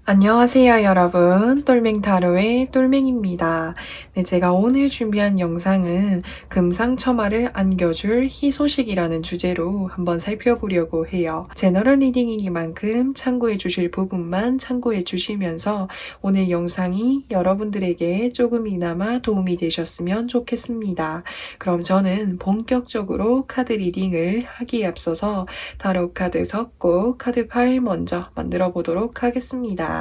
안녕하세요, 여러분. 똘맹타로의 똘맹입니다. 네, 제가 오늘 준비한 영상은 금상첨화를 안겨줄 희소식이라는 주제로 한번 살펴보려고 해요. 제너럴 리딩이니만큼 참고해 주실 부분만 참고해 주시면서 오늘 영상이 여러분들에게 조금이나마 도움이 되셨으면 좋겠습니다. 그럼 저는 본격적으로 카드 리딩을 하기에 앞서서 타로 카드 섞고 카드 파일 먼저 만들어 보도록 하겠습니다.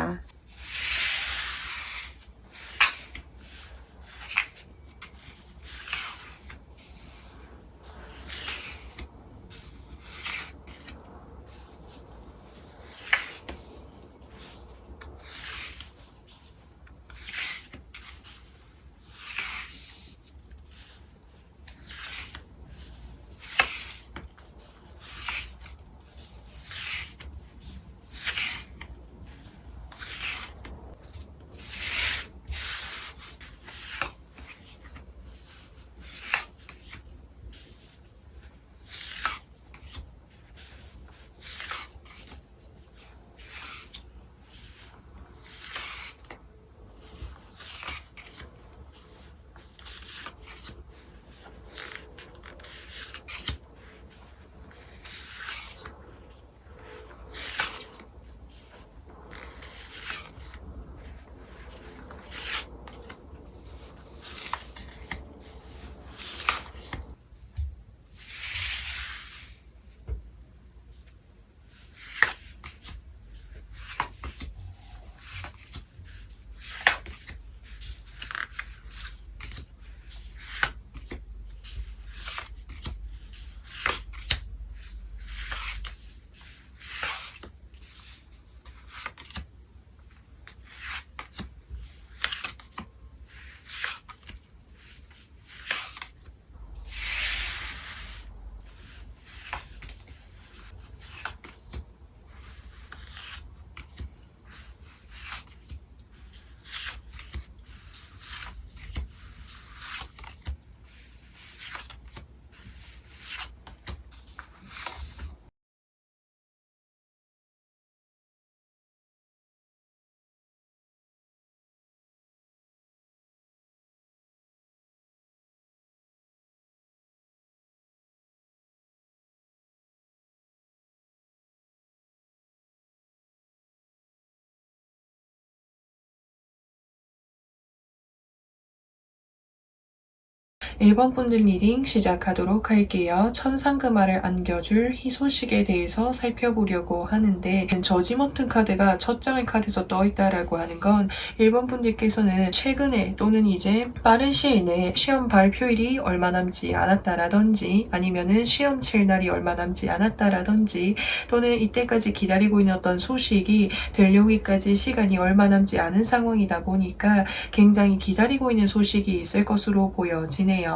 (1번) 분들 리딩 시작하도록 할게요. 천상금화를 안겨줄 희소식에 대해서 살펴보려고 하는데, 저지먼트 카드가 첫 장의 카드에서 떠있다라고 하는 건 1번 분들께서는 최근에 또는 이제 빠른 시일 내에 시험 발표일이 얼마 남지 않았다라든지, 아니면은 시험 칠 날이 얼마 남지 않았다라든지, 또는 이때까지 기다리고 있는 어떤 소식이 들려오기까지 시간이 얼마 남지 않은 상황이다 보니까 굉장히 기다리고 있는 소식이 있을 것으로 보여지네요.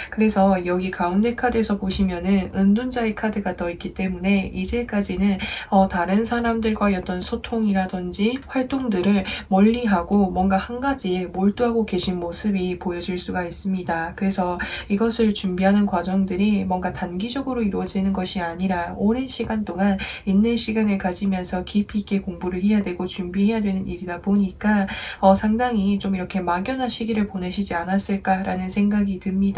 그래서 여기 가운데 카드에서 보시면은 은둔자의 카드가 떠있기 때문에 이제까지는 다른 사람들과의 어떤 소통이라든지 활동들을 멀리하고 뭔가 한 가지에 몰두하고 계신 모습이 보여질 수가 있습니다. 그래서 이것을 준비하는 과정들이 뭔가 단기적으로 이루어지는 것이 아니라 오랜 시간 동안 있는 시간을 가지면서 깊이 있게 공부를 해야 되고 준비해야 되는 일이다 보니까 상당히 좀 이렇게 막연한 시기를 보내시지 않았을까라는 생각이 듭니다.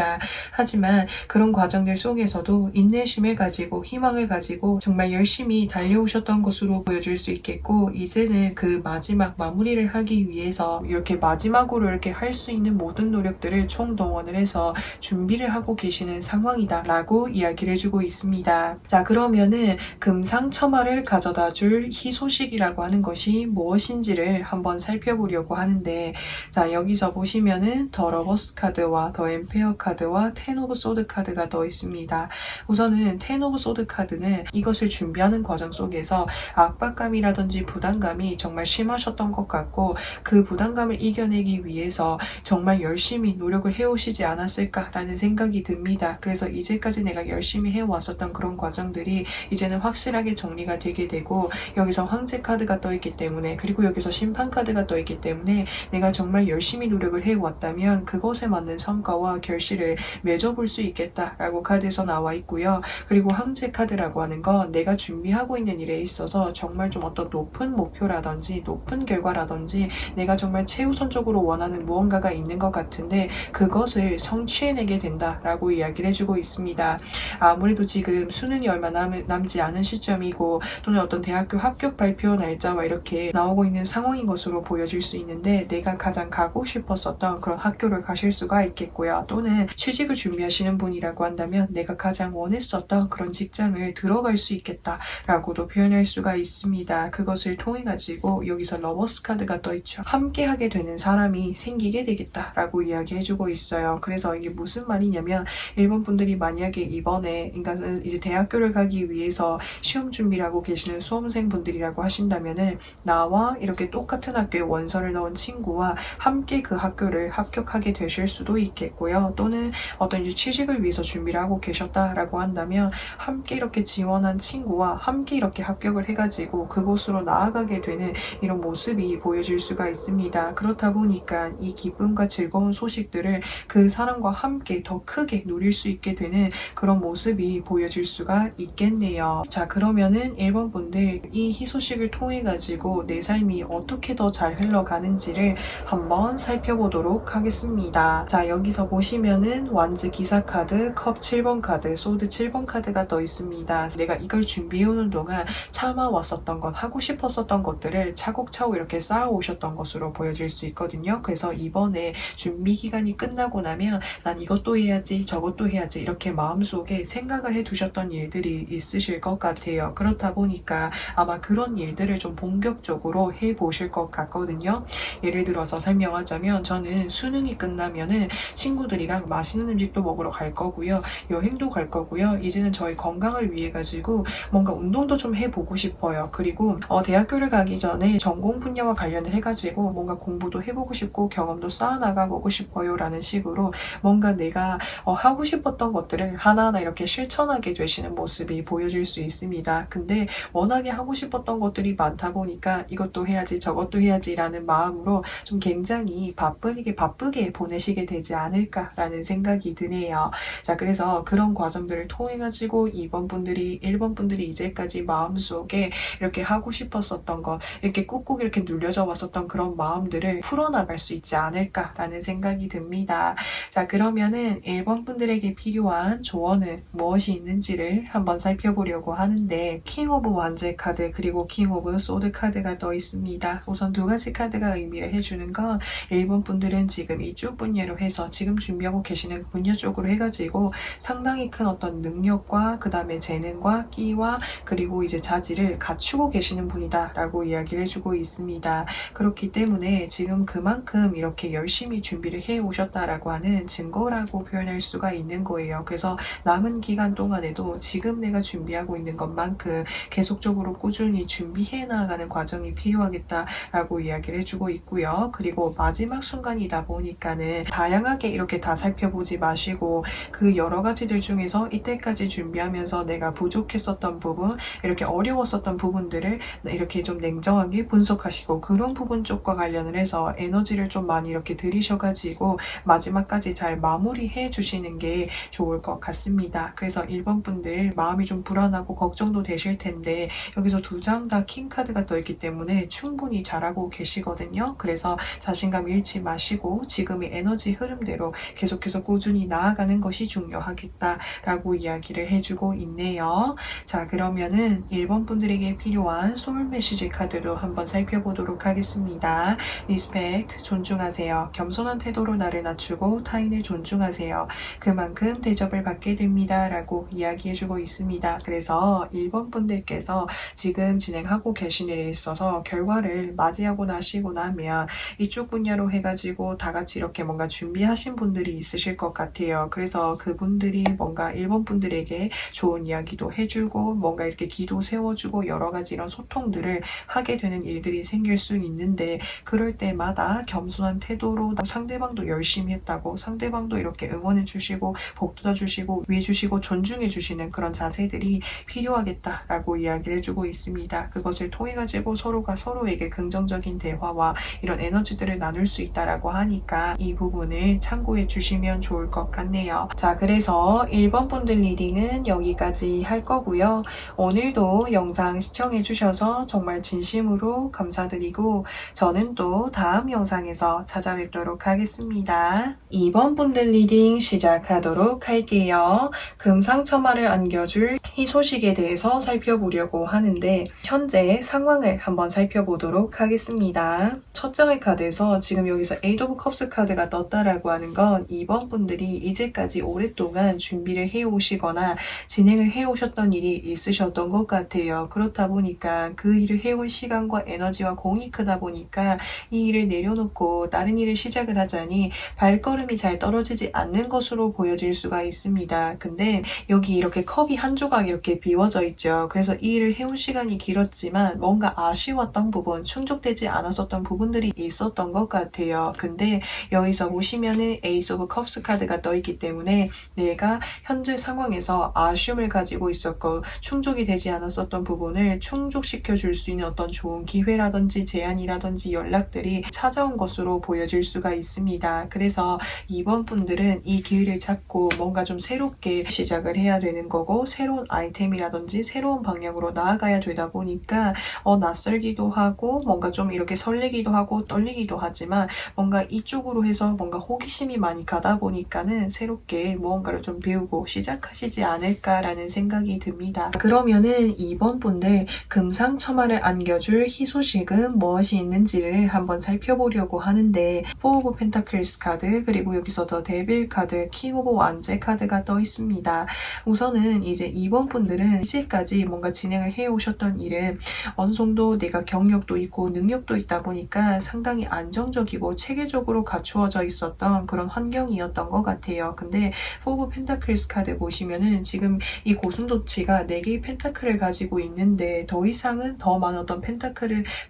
하지만 그런 과정들 속에서도 인내심을 가지고 희망을 가지고 정말 열심히 달려오셨던 것으로 보여질 수 있겠고, 이제는 그 마지막 마무리를 하기 위해서 이렇게 마지막으로 이렇게 할 수 있는 모든 노력들을 총동원을 해서 준비를 하고 계시는 상황이다 라고 이야기를 해주고 있습니다. 자, 그러면은 금상첨화를 가져다 줄 희소식이라고 하는 것이 무엇인지를 한번 살펴보려고 하는데, 자, 여기서 보시면은 더 러버스 카드와 더 엠페어 카드와 텐 오브 소드 카드가 더 있습니다. 우선은 텐 오브 소드 카드는 이것을 준비하는 과정 속에서 압박감이라든지 부담감이 정말 심하셨던 것 같고, 그 부담감을 이겨내기 위해서 정말 열심히 노력을 해오시지 않았을까라는 생각이 듭니다. 그래서 이제까지 내가 열심히 해왔었던 그런 과정들이 이제는 확실하게 정리가 되게 되고, 여기서 황제 카드가 떠있기 때문에, 그리고 여기서 심판 카드가 떠있기 때문에 내가 정말 열심히 노력을 해왔다면 그것에 맞는 성과와 결실이 결실을 맺어볼 수 있겠다라고 카드에서 나와 있고요. 그리고 황제 카드라고 하는 건 내가 준비하고 있는 일에 있어서 정말 좀 어떤 높은 목표라든지 높은 결과라든지 내가 정말 최우선적으로 원하는 무언가가 있는 것 같은데 그것을 성취해내게 된다라고 이야기를 해주고 있습니다. 아무래도 지금 수능이 얼마 남지 않은 시점이고 또는 어떤 대학교 합격 발표 날짜와 이렇게 나오고 있는 상황인 것으로 보여질 수 있는데 내가 가장 가고 싶었었던 그런 학교를 가실 수가 있겠고요. 또는 취직을 준비하시는 분이라고 한다면 내가 가장 원했었던 그런 직장을 들어갈 수 있겠다라고도 표현할 수가 있습니다. 그것을 통해 가지고 여기서 러버스 카드가 떠있죠. 함께하게 되는 사람이 생기게 되겠다라고 이야기해주고 있어요. 그래서 이게 무슨 말이냐면 일본 분들이 만약에 이번에 그러니까 이제 대학교를 가기 위해서 시험 준비를 하고 계시는 수험생 분들이라고 하신다면은 나와 이렇게 똑같은 학교에 원서를 넣은 친구와 함께 그 학교를 합격하게 되실 수도 있겠고요. 또는 어떤 이제 취직을 위해서 준비를 하고 계셨다라고 한다면 함께 이렇게 지원한 친구와 함께 이렇게 합격을 해가지고 그곳으로 나아가게 되는 이런 모습이 보여질 수가 있습니다. 그렇다 보니까 이 기쁨과 즐거운 소식들을 그 사람과 함께 더 크게 누릴 수 있게 되는 그런 모습이 보여질 수가 있겠네요. 자, 그러면은 1번 분들 이 희소식을 통해 가지고 내 삶이 어떻게 더 잘 흘러가는지를 한번 살펴보도록 하겠습니다. 자, 여기서 보시면은 완즈 기사 카드, 컵 7번 카드, 소드 7번 카드가 떠 있습니다. 내가 이걸 준비해오는 동안 참아왔었던 것, 하고 싶었었던 것들을 차곡차곡 이렇게 쌓아오셨던 것으로 보여질 수 있거든요. 그래서 이번에 준비 기간이 끝나고 나면 난 이것도 해야지 저것도 해야지 이렇게 마음속에 생각을 해두셨던 일들이 있으실 것 같아요. 그렇다 보니까 아마 그런 일들을 좀 본격적으로 해보실 것 같거든요. 예를 들어서 설명하자면 저는 수능이 끝나면은 친구들이랑 맛있는 음식도 먹으러 갈 거고요. 여행도 갈 거고요. 이제는 저희 건강을 위해 가지고 뭔가 운동도 좀 해보고 싶어요. 그리고 대학교를 가기 전에 전공 분야와 관련을 해가지고 뭔가 공부도 해보고 싶고 경험도 쌓아나가보고 싶어요 라는 식으로 뭔가 내가 하고 싶었던 것들을 하나하나 이렇게 실천하게 되시는 모습이 보여질 수 있습니다. 근데 워낙에 하고 싶었던 것들이 많다 보니까 이것도 해야지 저것도 해야지 라는 마음으로 좀 굉장히 바쁘게 보내시게 되지 않을까라는 생각이 드네요. 자, 그래서 그런 과정들을 통해 가지고 2번 분들이 1번 분들이 이제까지 마음속에 이렇게 하고 싶었었던 것 이렇게 꾹꾹 이렇게 눌려져 왔었던 그런 마음들을 풀어나갈 수 있지 않을까라는 생각이 듭니다. 자, 그러면은 1번 분들에게 필요한 조언은 무엇이 있는지를 한번 살펴보려고 하는데 킹 오브 완제 카드 그리고 킹 오브 소드 카드가 떠 있습니다. 우선 두 가지 카드가 의미를 해주는 건 1번 분들은 지금 이쪽 분야로 해서 지금 준비하고 계시는 분야 쪽으로 해가지고 상당히 큰 어떤 능력과 그 다음에 재능과 끼와 그리고 이제 자질을 갖추고 계시는 분이다 라고 이야기를 해주고 있습니다. 그렇기 때문에 지금 그만큼 이렇게 열심히 준비를 해 오셨다라고 하는 증거라고 표현할 수가 있는 거예요. 그래서 남은 기간 동안에도 지금 내가 준비하고 있는 것만큼 계속적으로 꾸준히 준비해 나가는 과정이 필요하겠다라고 이야기를 해주고 있고요. 그리고 마지막 순간이다 보니까는 다양하게 이렇게 다 살펴보지 마시고 그 여러 가지들 중에서 이때까지 준비하면서 내가 부족했었던 부분, 이렇게 어려웠었던 부분들을 이렇게 좀 냉정하게 분석하시고 그런 부분 쪽과 관련을 해서 에너지를 좀 많이 이렇게 들이셔가지고 마지막까지 잘 마무리해 주시는 게 좋을 것 같습니다. 그래서 1번 분들 마음이 좀 불안하고 걱정도 되실 텐데 여기서 두 장 다 킹카드가 떠있기 때문에 충분히 잘하고 계시거든요. 그래서 자신감 잃지 마시고 지금의 에너지 흐름대로 계속해서 꾸준히 나아가는 것이 중요하겠다라고 이야기를 해주고 있네요. 자, 그러면은 1번 분들에게 필요한 소울 메시지 카드도 한번 살펴보도록 하겠습니다. 리스펙트, 존중하세요. 겸손한 태도로 나를 낮추고 타인을 존중하세요. 그만큼 대접을 받게 됩니다. 라고 이야기해주고 있습니다. 그래서 1번 분들께서 지금 진행하고 계신 일에 있어서 결과를 맞이하고 나시고 나면 이쪽 분야로 해가지고 다 같이 이렇게 뭔가 준비하신 분들이 있으실 것 같아요. 그래서 그분들이 뭔가 1번 분들에게 좋은 이야기도 해주고 뭔가 이렇게 기도 세워주고 여러 가지 이런 소통들을 하게 되는 일들이 생길 수 있는데 그럴 때마다 겸손한 태도로 상대방도 열심히 했다고 상대방도 이렇게 응원해 주시고 복돋아 주시고 위해 주시고 존중해 주시는 그런 자세들이 필요하겠다라고 이야기를 해주고 있습니다. 그것을 통해 가지고 서로가 서로에게 긍정적인 대화와 이런 에너지들을 나눌 수 있다라고 하니까 이 부분을 참고해 주시 보시면 좋을 것 같네요. 자, 그래서 1번 분들 리딩은 여기까지 할 거고요. 오늘도 영상 시청해주셔서 정말 진심으로 감사드리고 저는 또 다음 영상에서 찾아뵙도록 하겠습니다. 2번 분들 리딩 시작하도록 할게요. 금상첨화를 안겨줄 희소식에 대해서 살펴보려고 하는데 현재 상황을 한번 살펴보도록 하겠습니다. 첫 장의 카드에서 지금 여기서 에이드 오브 컵스 카드가 떴다라고 하는 건 2번 분들이 이제까지 오랫동안 준비를 해오시거나 진행을 해오셨던 일이 있으셨던 것 같아요. 그렇다 보니까 그 일을 해올 시간과 에너지와 공이 크다 보니까 이 일을 내려놓고 다른 일을 시작을 하자니 발걸음이 잘 떨어지지 않는 것으로 보여질 수가 있습니다. 근데 여기 이렇게 컵이 한 조각 이렇게 비워져 있죠. 그래서 이 일을 해온 시간이 길었지만 뭔가 아쉬웠던 부분, 충족되지 않았었던 부분들이 있었던 것 같아요. 근데 여기서 보시면은 에이스 오브 컵스 카드가 떠있기 때문에 내가 현재 상황에서 아쉬움을 가지고 있었고 충족이 되지 않았었던 부분을 충족시켜 줄 수 있는 어떤 좋은 기회라든지 제안이라든지 연락들이 찾아온 것으로 보여질 수가 있습니다. 그래서 2번 분들은 이 기회를 잡고 뭔가 좀 새롭게 시작을 해야 되는 거고 새로운 아이템이라든지 새로운 방향으로 나아가야 되다 보니까 낯설기도 하고 뭔가 좀 이렇게 설레기도 하고 떨리기도 하지만 뭔가 이쪽으로 해서 뭔가 호기심이 많이 가다 보니까는 새롭게 무언가를 좀 배우고 시작하시지 않을까라는 생각이 듭니다. 그러면은 2번 분들 금상첨화를 안겨줄 희소식은 무엇이 있는지를 한번 살펴보려고 하는데 포 오브 펜타클스 카드 그리고 여기서 더 데빌 카드, 킹 오브 완제 카드가 떠 있습니다. 우선은 이제 2번 분들은 이제까지 뭔가 진행을 해오셨던 일은 어느 정도 내가 경력도 있고 능력도 있다 보니까 상당히 안정적이고 체계적으로 갖추어져 있었던 그런 환경이었던 것 같아요. 근데 포 오브 펜타클스 카드 보시면은 지금 이 고슴도치가 4개의 펜타클을 가지고 있는데 더 이상은 더 많은 어떤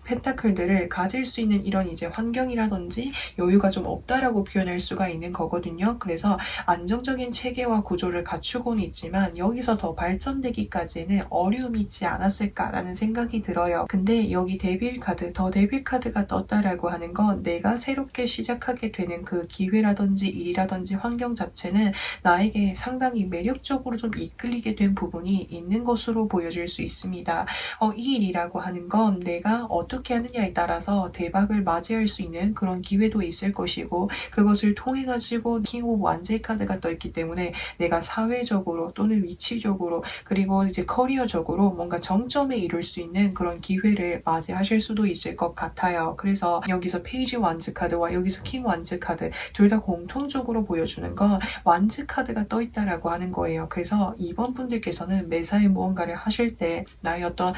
펜타클들을 가질 수 있는 이런 이제 환경이라든지 여유가 좀 없다라고 표현할 수가 있는 거거든요. 그래서 안정적인 체계와 구조를 갖추고는 있지만 여기서 더 발전되기까지는 어려움이 있지 않았을까라는 생각이 들어요. 근데 여기 데빌 카드, 더 데빌 카드가 떴다라고 하는 건 내가 새롭게 시작하게 되는 그 기회라든지 일이라든지 환경 자체는 나에게 상당히 매력적으로 좀 이끌리게 된 부분이 있는 것으로 보여질 수 있습니다. 이 일이라고 하는 건 내가 어떻게 하느냐에 따라서 대박을 맞이할 수 있는 그런 기회도 있을 것이고 그것을 통해 가지고 킹 오브 완제 카드가 떠있기 때문에 내가 사회적으로 또는 위치적으로 그리고 이제 커리어적으로 뭔가 정점에 이룰 수 있는 그런 기회를 맞이하실 수도 있을 것 같아요. 그래서 여기서 페이지 완즈 카드와 여기서 킹 완즈 카드 둘 다 공통적으로 보여주는 건 완즈 카드가 떠 있다라고 하는 거예요. 그래서 2번 분들께서는 매사에 무언가를 하실 때 나의 어떤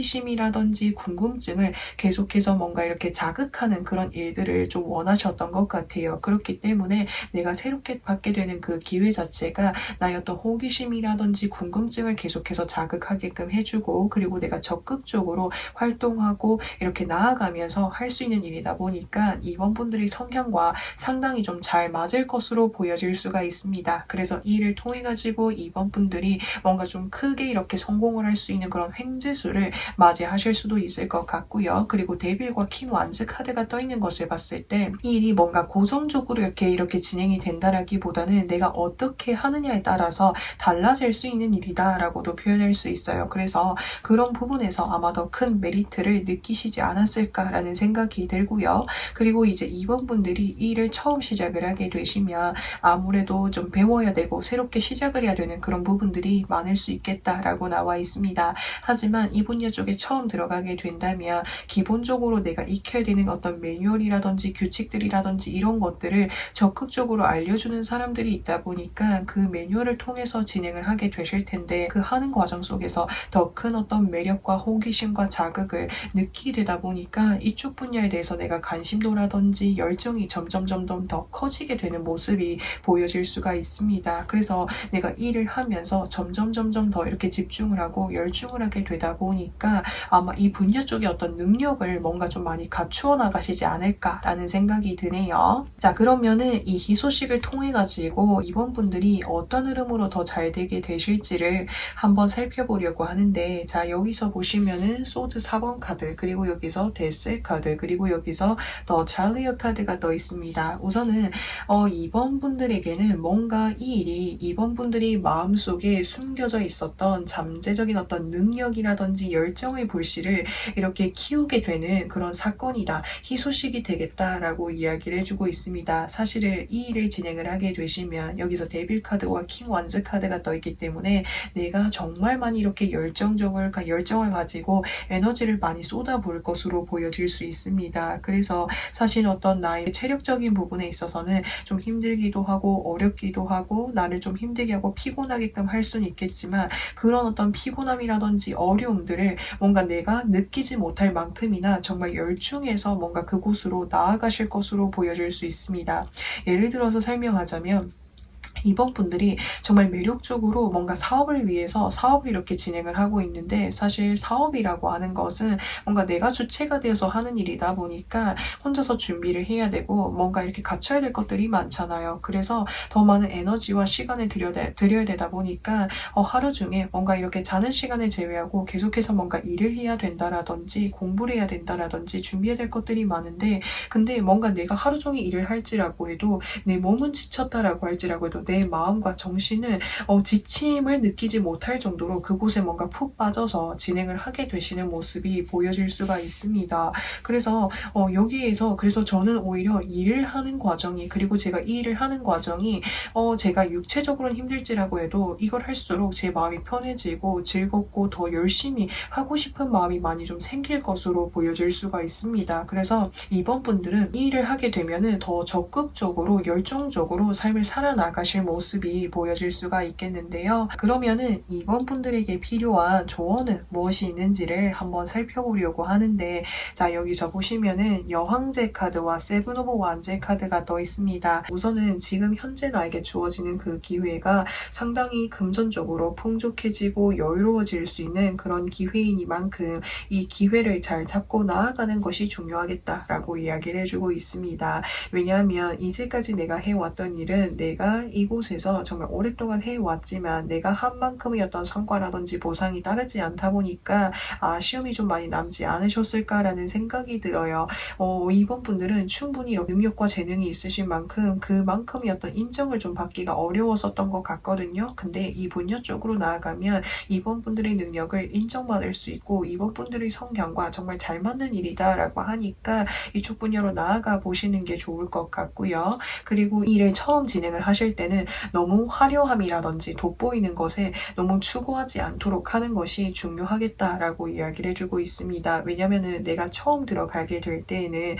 호기심이라든지 궁금증을 계속해서 뭔가 이렇게 자극하는 그런 일들을 좀 원하셨던 것 같아요. 그렇기 때문에 내가 새롭게 받게 되는 그 기회 자체가 나의 어떤 호기심이라든지 궁금증을 계속해서 자극하게끔 해주고 그리고 내가 적극적으로 활동하고 이렇게 나아가면서 할 수 있는 일이다 보니까 2번 분들의 성향과 상당히 좀 잘 맞을 것으로 보여질 수가 있습니다. 그래서 이 일을 통해 가지고 2번 분들이 뭔가 좀 크게 이렇게 성공을 할 수 있는 그런 횡재수를 맞이하실 수도 있을 것 같고요. 그리고 데빌과 킹 완즈 카드가 떠 있는 것을 봤을 때 이 일이 뭔가 고정적으로 이렇게 진행이 된다라기보다는 내가 어떻게 하느냐에 따라서 달라질 수 있는 일이다라고도 표현할 수 있어요. 그래서 그런 부분에서 아마 더 큰 메리트를 느끼시지 않았을까라는 생각이 들고요. 그리고 이제 2번 분들이 이 일을 처음 시작을 하게 되시면 아무래도 좀 배워야 되고 새롭게 시작을 해야 되는 그런 부분들이 많을 수 있겠다라고 나와 있습니다. 하지만 이 분야 쪽에 처음 들어가게 된다면 기본적으로 내가 익혀야 되는 어떤 매뉴얼이라든지 규칙들이라든지 이런 것들을 적극적으로 알려주는 사람들이 있다 보니까 그 매뉴얼을 통해서 진행을 하게 되실 텐데 그 하는 과정 속에서 더 큰 어떤 매력과 호기심과 자극을 느끼게 되다 보니까 이쪽 분야에 대해서 내가 관심도라든지 열정이 점점 더 커지게 되는 모습이 보여질 수가 있습니다. 그래서 내가 일을 하면서 점점 더 이렇게 집중을 하고 열중을 하게 되다 보니까 아마 이 분야 쪽에 어떤 능력을 뭔가 좀 많이 갖추어 나가시지 않을까라는 생각이 드네요. 자, 그러면은 이 희소식을 통해 가지고 이번 분들이 어떤 흐름으로 더 잘 되게 되실지를 한번 살펴보려고 하는데 자, 여기서 보시면은 소드 4번 카드 그리고 여기서 데스 카드 그리고 여기서 더 찰리어 카드가 떠 있습니다. 우선은 그래서 2번 분들에게는 뭔가 이 일이 2번 분들이 마음속에 숨겨져 있었던 잠재적인 어떤 능력이라든지 열정의 불씨를 이렇게 키우게 되는 그런 사건이다. 희소식이 되겠다라고 이야기를 해주고 있습니다. 사실은 이 일을 진행을 하게 되시면 여기서 데빌 카드와 킹 완즈 카드가 떠있기 때문에 내가 정말 많이 이렇게 열정을 가지고 에너지를 많이 쏟아부을 것으로 보여질 수 있습니다. 그래서 사실 어떤 나의 체력적인 부분에 있어서는 좀 힘들기도 하고 어렵기도 하고 나를 좀 힘들게 하고 피곤하게끔 할 수는 있겠지만 그런 어떤 피곤함이라든지 어려움들을 뭔가 내가 느끼지 못할 만큼이나 정말 열중해서 뭔가 그곳으로 나아가실 것으로 보여질 수 있습니다. 예를 들어서 설명하자면 이번 분들이 정말 매력적으로 뭔가 사업을 위해서 사업을 이렇게 진행을 하고 있는데 사실 사업이라고 하는 것은 뭔가 내가 주체가 되어서 하는 일이다 보니까 혼자서 준비를 해야 되고 뭔가 이렇게 갖춰야 될 것들이 많잖아요. 그래서 더 많은 에너지와 시간을 들여야 되다 보니까 하루 중에 뭔가 이렇게 자는 시간을 제외하고 계속해서 뭔가 일을 해야 된다라든지 공부를 해야 된다라든지 준비해야 될 것들이 많은데 근데 뭔가 내가 하루 종일 일을 할지라고 해도 내 몸은 지쳤다라고 할지라고 해도 내 마음과 정신은 지침을 느끼지 못할 정도로 그곳에 뭔가 푹 빠져서 진행을 하게 되시는 모습이 보여질 수가 있습니다. 그래서 여기에서 그래서 저는 오히려 일을 하는 과정이 그리고 제가 이 일을 하는 과정이 제가 육체적으로는 힘들지라고 해도 이걸 할수록 제 마음이 편해지고 즐겁고 더 열심히 하고 싶은 마음이 많이 좀 생길 것으로 보여질 수가 있습니다. 그래서 이번 분들은 이 일을 하게 되면은 더 적극적으로 열정적으로 삶을 살아나가실 모습이 보여질 수가 있겠는데요. 그러면은 이번 분들에게 필요한 조언은 무엇이 있는지를 한번 살펴보려고 하는데 자 여기서 보시면은 여왕제 카드와 세븐 오브 완제 카드가 떠 있습니다. 우선은 지금 현재 나에게 주어지는 그 기회가 상당히 금전적으로 풍족해지고 여유로워질 수 있는 그런 기회이니만큼 이 기회를 잘 잡고 나아가는 것이 중요하겠다라고 이야기를 해주고 있습니다. 왜냐하면 이제까지 내가 해왔던 일은 내가 이곳에서 정말 오랫동안 해왔지만 내가 한 만큼의 어떤 성과라든지 보상이 따르지 않다 보니까 아쉬움이 좀 많이 남지 않으셨을까라는 생각이 들어요. 이번 분들은 충분히 능력과 재능이 있으신 만큼 그만큼의 어떤 인정을 좀 받기가 어려웠었던 것 같거든요. 근데 이 분야 쪽으로 나아가면 이번 분들의 능력을 인정받을 수 있고 이번 분들의 성향과 정말 잘 맞는 일이다라고 하니까 이쪽 분야로 나아가 보시는 게 좋을 것 같고요. 그리고 일을 처음 진행을 하실 때는 너무 화려함이라든지 돋보이는 것에 너무 추구하지 않도록 하는 것이 중요하겠다라고 이야기를 해주고 있습니다. 왜냐면은 내가 처음 들어가게 될 때에는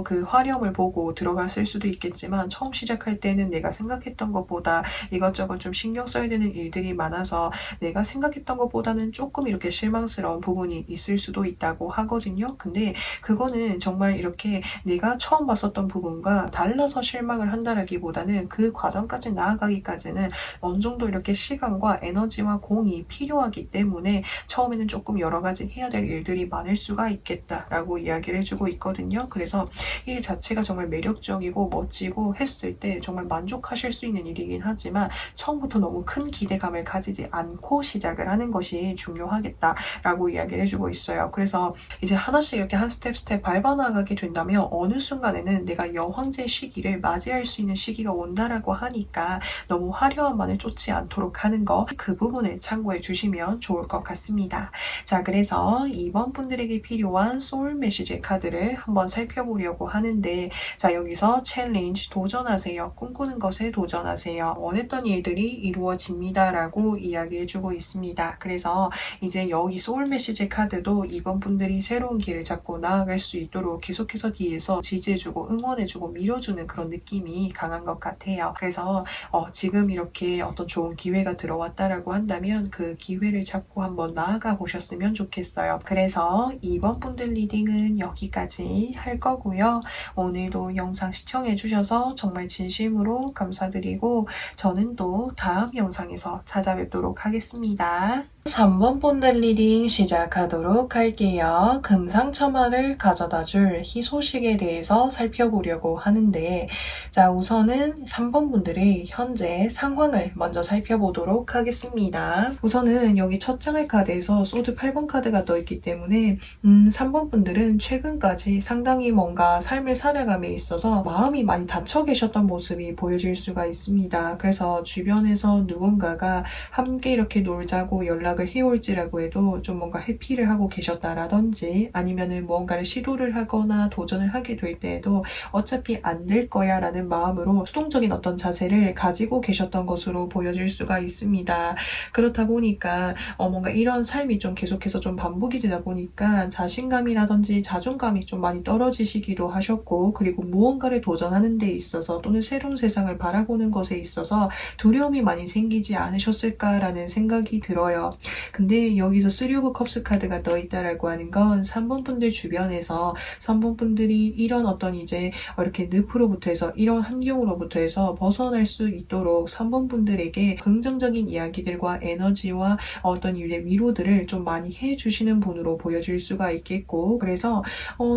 그 화려함을 보고 들어갔을 수도 있겠지만 처음 시작할 때는 내가 생각했던 것보다 이것저것 좀 신경 써야 되는 일들이 많아서 내가 생각했던 것보다는 조금 이렇게 실망스러운 부분이 있을 수도 있다고 하거든요. 근데 그거는 정말 이렇게 내가 처음 봤었던 부분과 달라서 실망을 한다라기보다는 그 과정까지 나아가기까지는 어느 정도 이렇게 시간과 에너지와 공이 필요하기 때문에 처음에는 조금 여러 가지 해야 될 일들이 많을 수가 있겠다라고 이야기를 해주고 있거든요. 그래서 일 자체가 정말 매력적이고 멋지고 했을 때 정말 만족하실 수 있는 일이긴 하지만 처음부터 너무 큰 기대감을 가지지 않고 시작을 하는 것이 중요하겠다라고 이야기를 해주고 있어요. 그래서 이제 하나씩 이렇게 한 스텝 밟아나가게 된다면 어느 순간에는 내가 여황제 시기를 맞이할 수 있는 시기가 온다라고 하니까 너무 화려함만을 쫓지 않도록 하는 거 그 부분을 참고해 주시면 좋을 것 같습니다. 자 그래서 이번 분들에게 필요한 소울 메시지 카드를 한번 살펴보려고 하는데 자 여기서 챌린지 도전하세요. 꿈꾸는 것에 도전하세요. 원했던 일들이 이루어집니다 라고 이야기해주고 있습니다. 그래서 이제 여기 소울 메시지 카드도 이번 분들이 새로운 길을 잡고 나아갈 수 있도록 계속해서 뒤에서 지지해주고 응원해주고 밀어주는 그런 느낌이 강한 것 같아요. 그래서 지금 이렇게 어떤 좋은 기회가 들어왔다라고 한다면 그 기회를 잡고 한번 나아가 보셨으면 좋겠어요. 그래서 이번 분들 리딩은 여기까지 할 거고요. 오늘도 영상 시청해주셔서 정말 진심으로 감사드리고 저는 또 다음 영상에서 찾아뵙도록 하겠습니다. 3번 본드 리딩 시작하도록 할게요. 금상첨화를 가져다줄 희소식에 대해서 살펴보려고 하는데, 자, 우선은 3번 분들의 현재 상황을 먼저 살펴보도록 하겠습니다. 우선은 여기 첫 장의 카드에서 소드 8번 카드가 떠있기 때문에 3번 분들은 최근까지 상당히 뭔가 삶을 살아감에 있어서 마음이 많이 닫혀 계셨던 모습이 보여질 수가 있습니다. 그래서 주변에서 누군가가 함께 이렇게 놀자고 연락을 해올지라고 해도 좀 뭔가 회피를 하고 계셨다라든지 아니면은 무언가를 시도를 하거나 도전을 하게 될 때에도 어차피 안 될 거야 라는 마음으로 수동적인 어떤 자세를 가지고 계셨던 것으로 보여질 수가 있습니다. 그렇다 보니까 뭔가 이런 삶이 좀 계속해서 좀 반복이 되다 보니까 자신감이라든지 자존감이 좀 많이 떨어지시기도 하셨고, 그리고 무언가를 도전하는 데 있어서 또는 새로운 세상을 바라보는 것에 있어서 두려움이 많이 생기지 않으셨을까라는 생각이 들어요. 근데 여기서 3 오브 컵스 카드가 떠있다라고 하는 건 3번 분들 주변에서 3번 분들이 이런 어떤 이제 이렇게 늪으로부터 해서 이런 환경으로부터 해서 벗어날 수 있도록 3번 분들에게 긍정적인 이야기들과 에너지와 어떤 일의 위로들을 좀 많이 해주시는 분으로 보여질 수가 있겠고, 그래서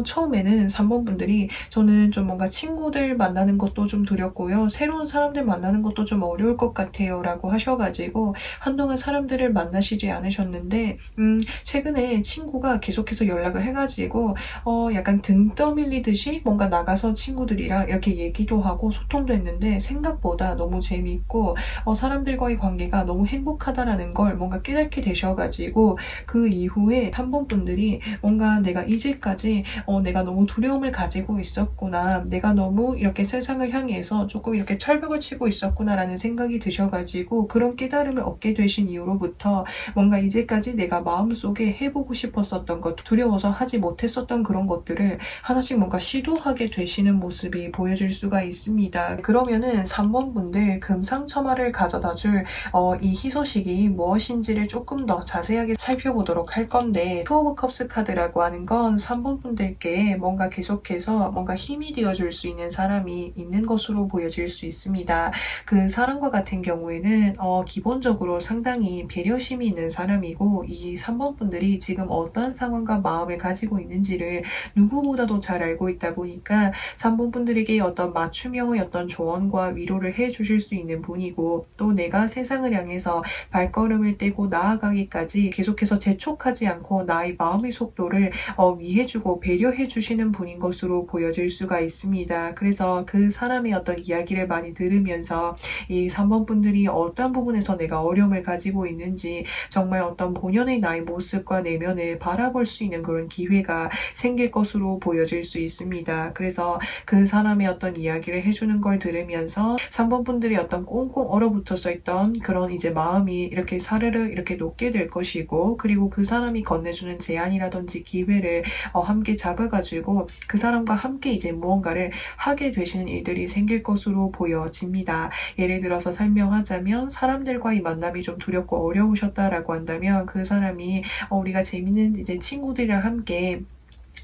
처음에는 3번 분들이 저는 좀 뭔가 친구들 만나는 것도 좀 두렵고요. 새로운 사람들 만나는 것도 좀 어려울 것 같아요 라고 하셔가지고 한동안 사람들을 만나시지 않으셨는데 최근에 친구가 계속해서 연락을 해가지고 약간 등 떠밀리듯이 뭔가 나가서 친구들이랑 이렇게 얘기도 하고 소통도 했는데 생각보다 너무 재미있고 사람들과의 관계가 너무 행복하다라는 걸 뭔가 깨닫게 되셔가지고 그 이후에 3번 분들이 뭔가 내가 이제까지 내가 너무 두려움을 가지고 있었구나, 내가 너무 이렇게 세상을 향해서 조금 이렇게 철벽을 치고 있었구나라는 생각이 드셔가지고 그런 깨달음을 얻게 되신 이후로부터 뭔가 이제까지 내가 마음속에 해보고 싶었었던 것, 두려워서 하지 못했었던 그런 것들을 하나씩 뭔가 시도하게 되시는 모습이 보여질 수가 있습니다. 그러면은 3번 분들 금상첨화를 가져다줄 이 희소식이 무엇인지를 조금 더 자세하게 살펴보도록 할 건데, 2 오브 컵스 카드라고 하는 건 3번 분들께 뭔가 계속해서 뭔가 힘이 되어줄 수 있는 사람이 있는 것으로 보여질 수 있습니다. 그 사람과 같은 경우에는 기본적으로 상당히 배려심이 있는 사람이고, 이 3번 분들이 지금 어떤 상황과 마음을 가지고 있는지를 누구보다도 잘 알고 있다 보니까 3번 분들에게 어떤 맞춤형의 어떤 조언과 위로를 해주실 수 있는 분이고, 또 내가 세상을 향해서 발걸음을 떼고 나아가기까지 계속해서 재촉하지 않고 나의 마음의 속도를 위해주고 배려해주시는 분인 것으로 보여질 수가 있습니다. 그래서 그 사람의 어떤 이야기를 많이 들으면서 이 3번 분들이 어떤 부분에서 내가 어려움을 가지고 있는지 정말 어떤 본연의 나의 모습과 내면을 바라볼 수 있는 그런 기회가 생길 것으로 보여질 수 있습니다. 그래서 그 사람의 어떤 이야기를 해주는 걸 들으면서 3번 분들이 어떤 꽁꽁 얼어붙어서 있던 그런 이제 마음이 이렇게 사르르 이렇게 녹게 될 것이고, 그리고 그 사람이 건네주는 제안이라든지 기회를 함께 잡아가지고 그 사람과 함께 이제 무언가를 하게 되시는 일들이 생길 것으로 보여집니다. 예를 들어서 설명하자면 사람들과의 만남이 좀 두렵고 어려우셨다라고 한다면 그 사람이 우리가 재밌는 이제 친구들이랑 함께